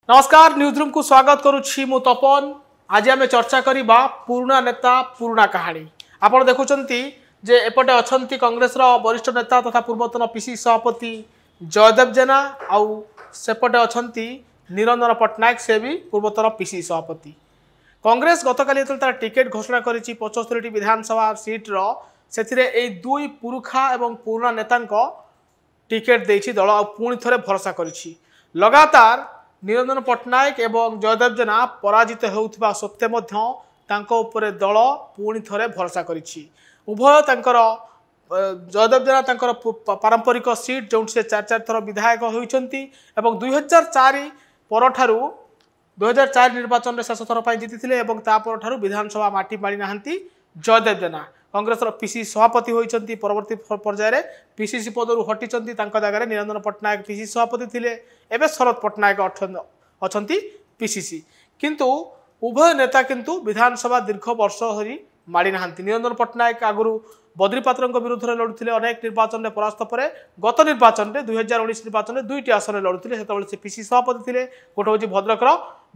नमस्कार न्यूज़रूम को स्वागत करुछि मु तपन। आज आम चर्चा करबा पुराना नेता पुराना कहानी। आपण देखुचंती जे एपटे अछंती कांग्रेस रो वरिष्ठ नेता तथा पूर्वतन पीसी सभापति जयदेव जेना आउ सेपटे अछंती निरंजन पट्टनायक से भी पूर्वतन पीसी सभापति। कांग्रेस गतकाली तार टिकेट घोषणा करिछि 75 विधानसभा सीट रो सेथिरे ए दुई पुरुखा एवं पुराना नेतांको टिकेट देछि दल आ पुणी थरे भरोसा करिछि। लगातार निरंजन पट्टनायक एवं जयदेव जेना पराजित होउथिबा सत्त्वे मध्य तांको उपरे दल पुणी थरे भरोसा करिछि। उभय तांकर जयदेव जेना तांकर पारंपरिक सीट जो से 4 थर विधायक होइछंती एवं 2004 परठारु 2004 निर्वाचन में शेष थर जीति एवं तापर ठारु विधानसभा माटी मारी नाहंती जयदेव जेना। कांग्रेस पीसी सभापति होइछंती परवर्ती पर्यायर पीसीसी पदरु हटिछंती तांका जगह निरंजन पट्टनायक पीसी सभापति थिले एबे शरद पट्टनायक अछंती पीसीसी। किंतु उभय नेता किंतु विधानसभा दीर्घ वर्ष धरी माड़ी नाहंती। निरंजन पट्टनायक आगुरु बद्री पात्र विरुद्ध में लड़ुते अनेक निर्वाचन में परास्त पर गत निर्वाचन में 2019 निर्वाचन में 2टी आसन में लड़ुते से पीसी सभापति थे। गोटे हूँ भद्रकर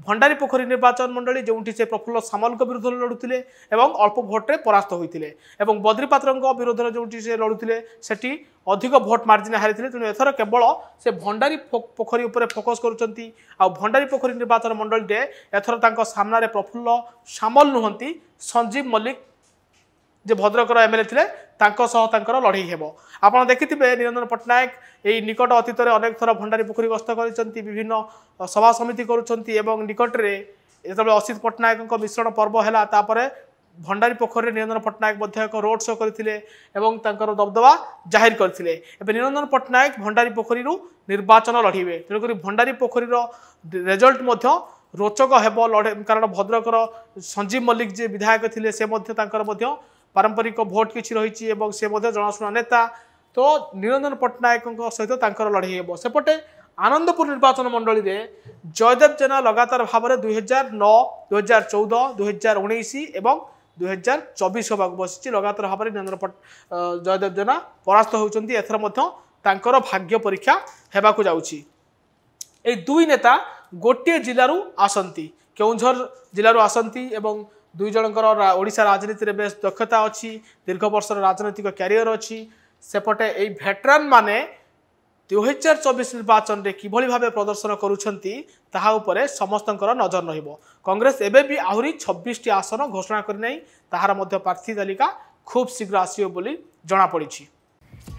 भंडारी पोखरी निर्वाचन मंडली जो से प्रफुल्ल सामल विरुद्ध में लड़ुते अल्प भोट्रे परास्त होते बद्री पात्र विरुद्ध जो से लड़ुते से अधिक भोट मार्जिन हारी तेणु एथर केवल से भंडारी पोखरी उपर फोकस करुँच। भंडारी पोखरी निर्वाचन मंडली एथर सामने प्रफुल्ल सामल नुहति संजीव मल्लिक जे भद्रकर एमएलए थे लड़ई हेब। आपड़ देखिथे निरंजन पट्टनायक यही निकट अतीत में अनेक थर भंडारी पोखरी गस्त कर विभिन्न सभा समिति करुँच निकट में जो असित पट्टनायक मिश्रण पर्व है भंडारी पोखरी निरंजन पट्टनायक एक रोड शो करते दबदबा जाहिर करते। निरंजन पट्टनायक भंडारी पोखरी निर्वाचन लड़े तेणुक भंडारी पोखरी रिजल्ट रोचक हेब कारण भद्रकर संजीव मल्लिक जे विधायक थे से पारंपरिक भोट किसी रही से जनाशुना नेता तो निरंजन पट्टनायक सहित लड़ई हेब। सेपटे आनंदपुर निर्वाचन मंडली रे जयदेव जेना लगातार भाव में 2009 2014 2019 एवं 2024 होगा बसी लगातार भाव में निरंजन जयदेव जेना परास्त होती एथर भाग्य परीक्षा होगाकू जाउछि। ए दुई नेता गोटे जिलू आसती केउंझर जिलू आसती एवं दुई जनकर ओडिशा राजनीति में बेस दक्षता अच्छी दीर्घ वर्ष राजनैतिक क्यारियर अच्छी। सेपटे यही भेटरान माने 2024 निर्वाचन में किभली भाव प्रदर्शन करुछंती ताहा उपरे समस्तंकर नजर रहिबो। कांग्रेस एबे भी आहुरी 26 आसन घोषणा करनाई ताहार मध्य प्रार्थी तालिका खूब शीघ्र आसियो बोली जणा पड़िछि।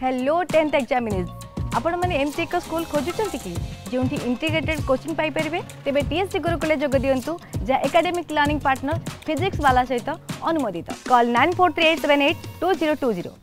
हेलो 10th एग्जामिनीज आपण माने एमसी को स्कूल खोजुचंती कि जोंठी इंटीग्रेटेड कोचिंग पाई परिबे तेबे टीएससी गुरुकुले जोग दियंतु जा एकेडमिक लर्निंग पार्टनर फिजिक्स वाला सहित अनुमोदित। कॉल 9438782020।